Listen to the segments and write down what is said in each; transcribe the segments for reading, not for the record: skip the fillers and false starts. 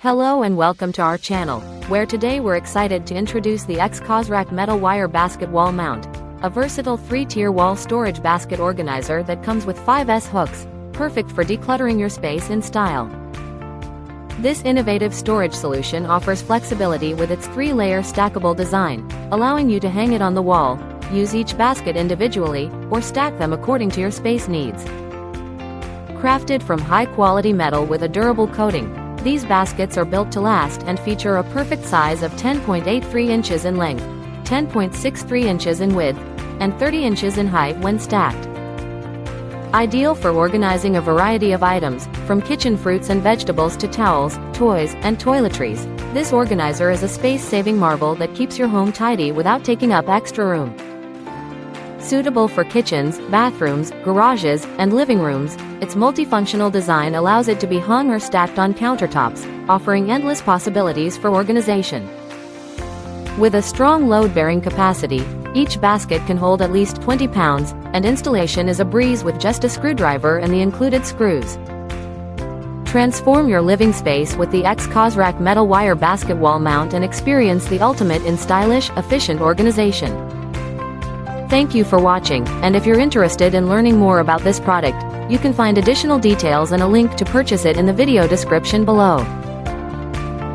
Hello and welcome to our channel, where today we're excited to introduce the X-cosrack metal wire basket wall mount, a versatile 3-tier wall storage basket organizer that comes with 5S hooks, perfect for decluttering your space in style. This innovative storage solution offers flexibility with its 3-layer stackable design, allowing you to hang it on the wall, use each basket individually, or stack them according to your space needs. Crafted from high-quality metal with a durable coating, these baskets are built to last and feature a perfect size of 10.83 inches in length, 10.63 inches in width, and 30 inches in height when stacked. Ideal for organizing a variety of items, from kitchen fruits and vegetables to towels, toys, and toiletries, this organizer is a space-saving marvel that keeps your home tidy without taking up extra room. Suitable for kitchens, bathrooms, garages, and living rooms, its multifunctional design allows it to be hung or stacked on countertops, offering endless possibilities for organization. With a strong load-bearing capacity, each basket can hold at least 20 pounds, and installation is a breeze with just a screwdriver and the included screws. Transform your living space with the X-cosrack metal wire basket wall mount and experience the ultimate in stylish, efficient organization. Thank you for watching, and if you're interested in learning more about this product, you can find additional details and a link to purchase it in the video description below.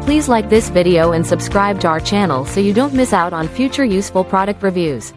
Please like this video and subscribe to our channel so you don't miss out on future useful product reviews.